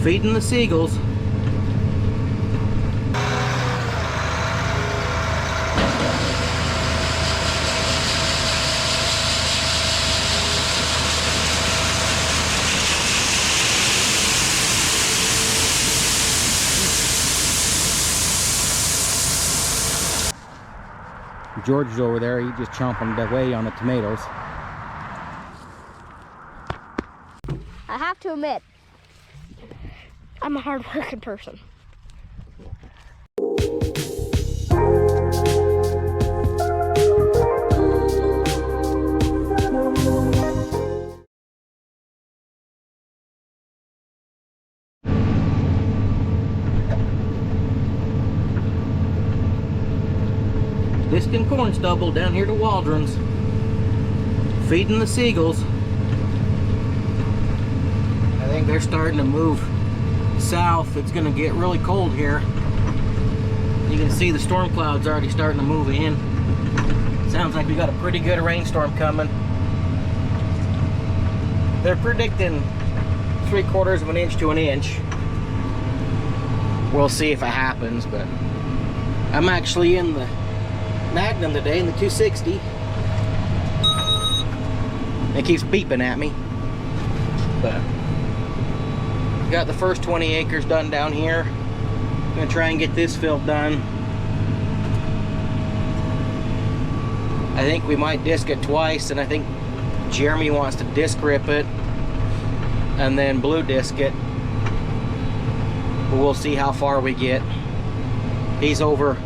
Feeding the seagulls. George is over there, he's just chomping away on the tomatoes. I have to admit, I'm a hard-working person. Discing corn stubble down here to Waldron's. Feeding the seagulls. I think they're starting to move south. It's going to get really cold here. You can see the storm clouds already starting to move in. Sounds like we got a pretty good rainstorm coming. They're predicting 3/4 of an inch to an inch. We'll see if it happens, but I'm actually in the Magnum today in the 260. It keeps beeping at me, but got the first 20 acres done down here. I'm gonna try and get this field done. I think we might disc it twice, and I think Jeremy wants to disc rip it and then blue disc it, but we'll see how far we get. He's over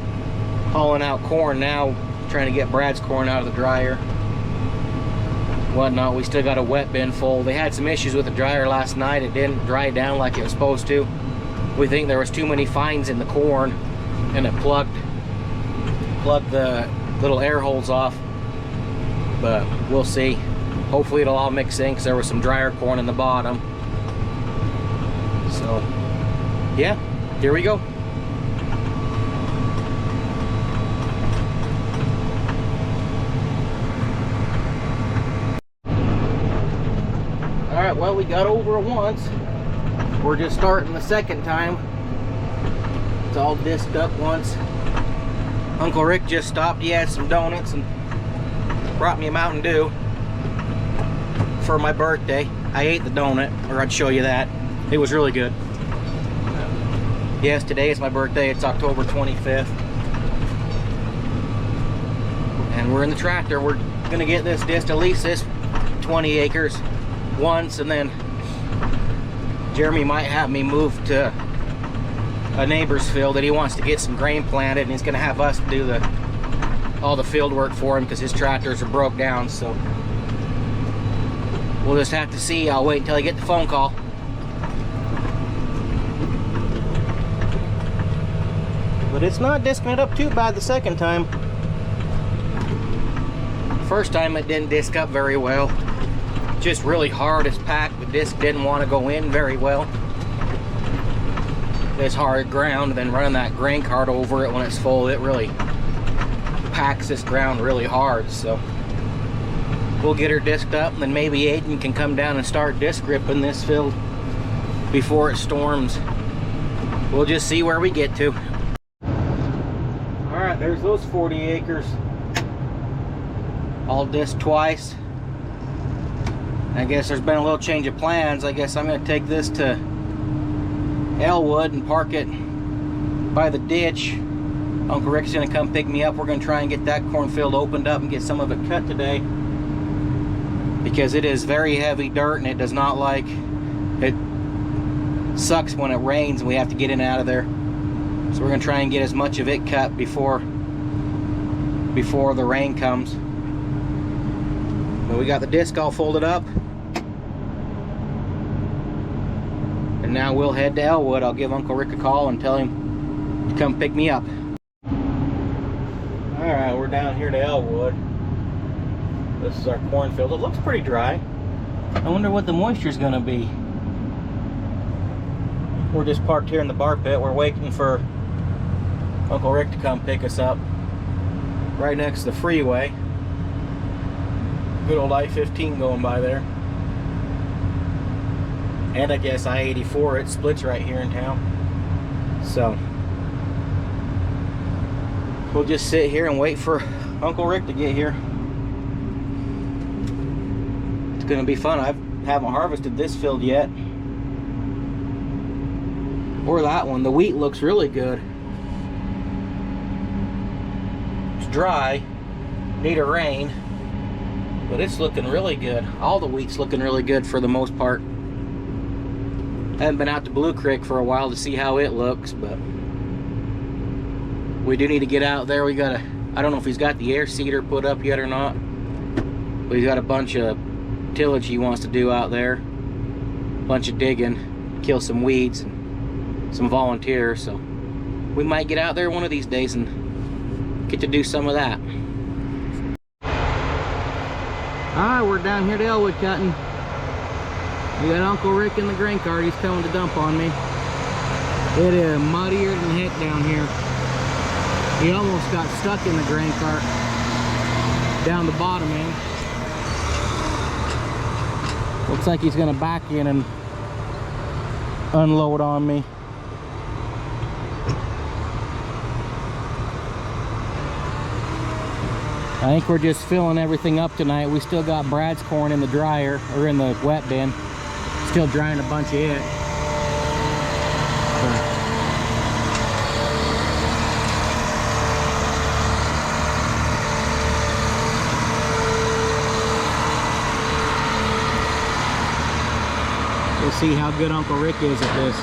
hauling out corn now, trying to get Brad's corn out of the dryer, whatnot. We still got a wet bin full. They had some issues with the dryer last night. It didn't dry down like it was supposed to. We think there was too many fines in the corn, and it plugged the little air holes off, but we'll see. Hopefully it'll all mix in, because there was some drier corn in the bottom. So yeah, here we go. Alright, well, we got over it once. We're just starting the second time. It's all disked up once. Uncle Rick just stopped. He had some donuts and brought me a Mountain Dew for my birthday. I ate the donut, or I'd show you that. It was really good. Yes, today is my birthday. It's October 25th. And we're in the tractor. We're gonna get this disked, at least this 20 acres once, and then Jeremy might have me move to a neighbor's field that he wants to get some grain planted, and he's gonna have us do all the field work for him because his tractors are broke down. So we'll just have to see. I'll wait until I get the phone call. But it's not disking it up too bad the second time. First time it didn't disc up very well. Just really hard as packed. The disc didn't want to go in very well. This hard ground, then running that grain cart over it when it's full, it really packs this ground really hard. So we'll get her disced up, and then maybe Aiden can come down and start disc ripping this field before it storms. We'll just see where we get to. Alright, there's those 40 acres. All disced twice. I guess there's been a little change of plans. I guess I'm going to take this to Elwood and park it by the ditch. Uncle Rick's going to come pick me up. We're going to try and get that cornfield opened up and get some of it cut today, because it is very heavy dirt and it does not like it. Sucks when it rains and we have to get in and out of there. So we're going to try and get as much of it cut before the rain comes. But we got the disc all folded up, and now we'll head to Elwood. I'll give Uncle Rick a call and tell him to come pick me up. Alright, we're down here to Elwood. This is our cornfield. It looks pretty dry. I wonder what the moisture's gonna be. We're just parked here in the bar pit. We're waiting for Uncle Rick to come pick us up. Right next to the freeway. Good old I-15 going by there. And I guess I-84, it splits right here in town. So we'll just sit here and wait for Uncle Rick to get here. It's gonna be fun. I haven't harvested this field yet, or that one. The wheat looks really good. It's dry, need a rain, but it's looking really good. All the wheat's looking really good for the most part. I haven't been out to Blue Creek for a while to see how it looks, but we do need to get out there. We gotta, I don't know if he's got the air seeder put up yet or not, but he's got a bunch of tillage he wants to do out there. A bunch of digging, kill some weeds, and some volunteers. So we might get out there one of these days and get to do some of that. Alright, we're down here to Elwood cutting. We got Uncle Rick in the grain cart. He's coming to dump on me. It is muddier than heck down here. He almost got stuck in the grain cart down the bottom end. Looks like he's gonna back in and unload on me. I think we're just filling everything up tonight. We still got Brad's corn in the dryer, or in the wet bin. Still drying a bunch of it. We'll see how good Uncle Rick is at this.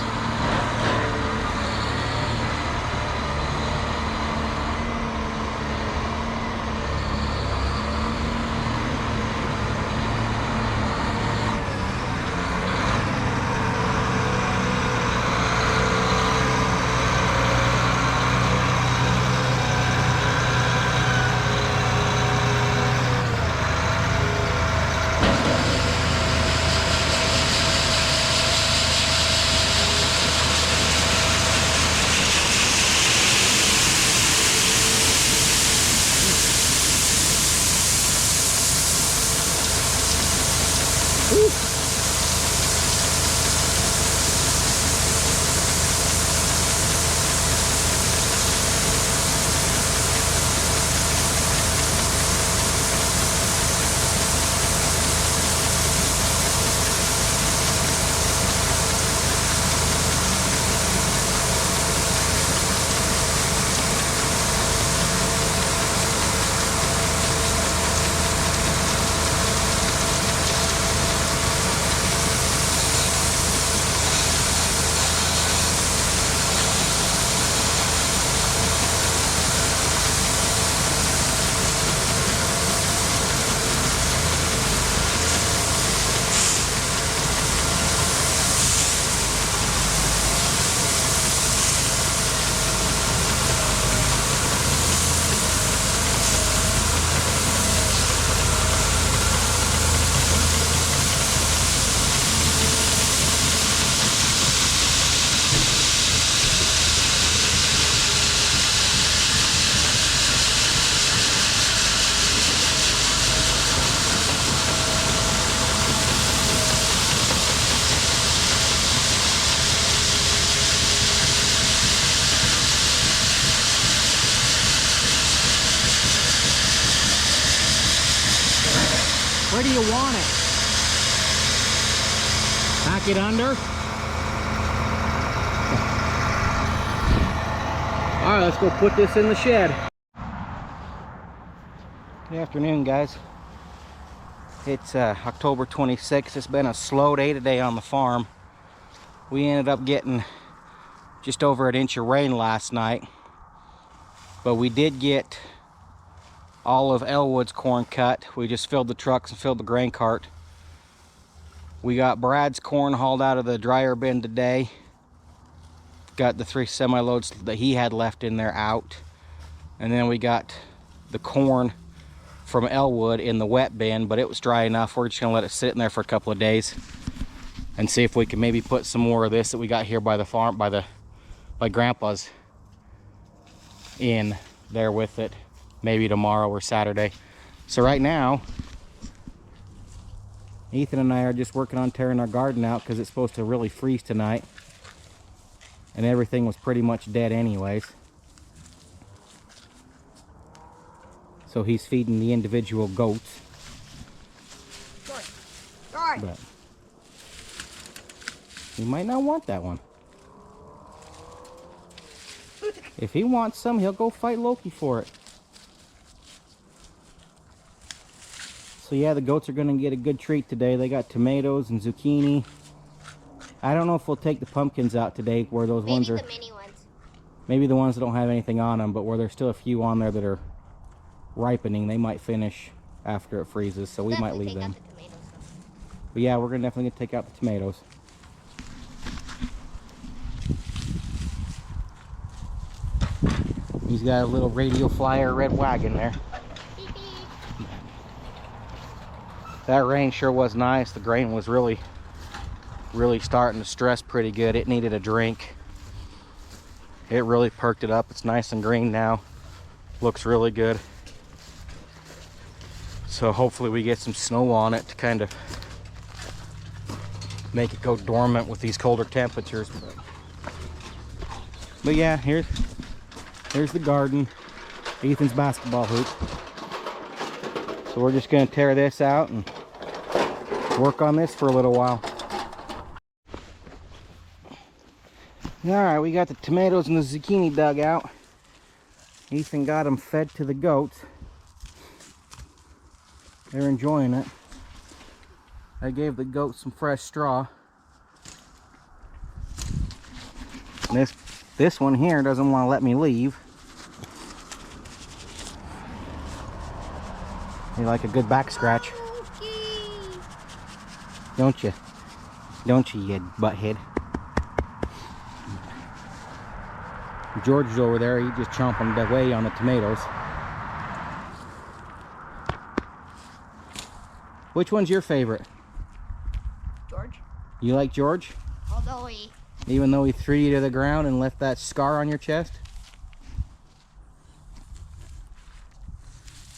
Where do you want it? Back it under? Alright, let's go put this in the shed. Good afternoon, guys. It's October 26th. It's been a slow day today on the farm. We ended up getting just over an inch of rain last night, but we did get all of Elwood's corn cut. We just filled the trucks and filled the grain cart. We got Brad's corn hauled out of the dryer bin today. Got the 3 semi-loads that he had left in there out. And then we got the corn from Elwood in the wet bin, but it was dry enough. We're just gonna let it sit in there for a couple of days and see if we can maybe put some more of this that we got here by the farm, by Grandpa's, in there with it. Maybe tomorrow or Saturday. So right now, Ethan and I are just working on tearing our garden out because it's supposed to really freeze tonight. And everything was pretty much dead anyways. So he's feeding the individual goats. But he might not want that one. If he wants some, he'll go fight Loki for it. So yeah, the goats are going to get a good treat today. They got tomatoes and zucchini. I don't know if we'll take the pumpkins out today where those ones are... Maybe the mini ones. Maybe the ones that don't have anything on them, but where there's still a few on there that are ripening, they might finish after it freezes, so we might leave them. But yeah, we're definitely going to take out the tomatoes. He's got a little radio flyer red wagon there. That rain sure was nice. The grain was really starting to stress pretty good. It needed a drink. It really perked it up. It's nice and green now. Looks really good. So hopefully we get some snow on it to kind of make it go dormant with these colder temperatures. But yeah, here's the garden. Ethan's basketball hoop. So we're just going to tear this out and work on this for a little while. Alright, we got the tomatoes and the zucchini dug out. Ethan got them fed to the goats. They're enjoying it. I gave the goats some fresh straw. And this one here doesn't want to let me leave. You like a good back scratch. Don't you? Don't you, you butthead? George is over there. He's just chomping away on the tomatoes. Which one's your favorite? George. You like George? Even though he threw you to the ground and left that scar on your chest?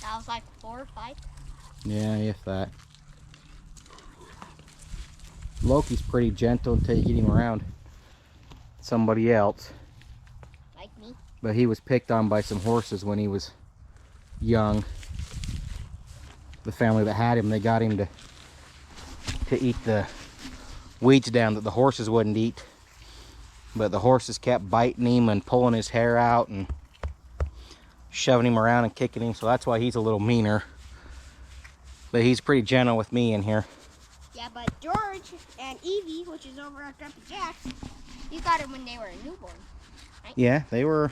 That was like 4 or 5. Yeah, if that. Loki's pretty gentle until you get him around somebody else. Like me. But he was picked on by some horses when he was young. The family that had him, they got him to eat the weeds down that the horses wouldn't eat. But the horses kept biting him and pulling his hair out and shoving him around and kicking him. So that's why he's a little meaner. But he's pretty gentle with me in here. Yeah, but George and Evie, which is over at Grandpa Jack's, you got them when they were a newborn, right? Yeah, they were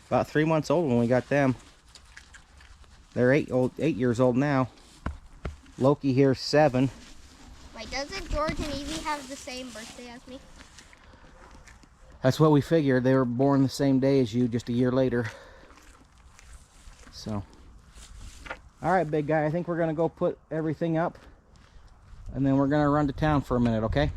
about 3 months old when we got them. They're 8 years old now. Loki here's 7. Wait, doesn't George and Evie have the same birthday as me? That's what we figured. They were born the same day as you, just a year later. So, all right, big guy. I think we're gonna go put everything up, and then we're gonna run to town for a minute, okay?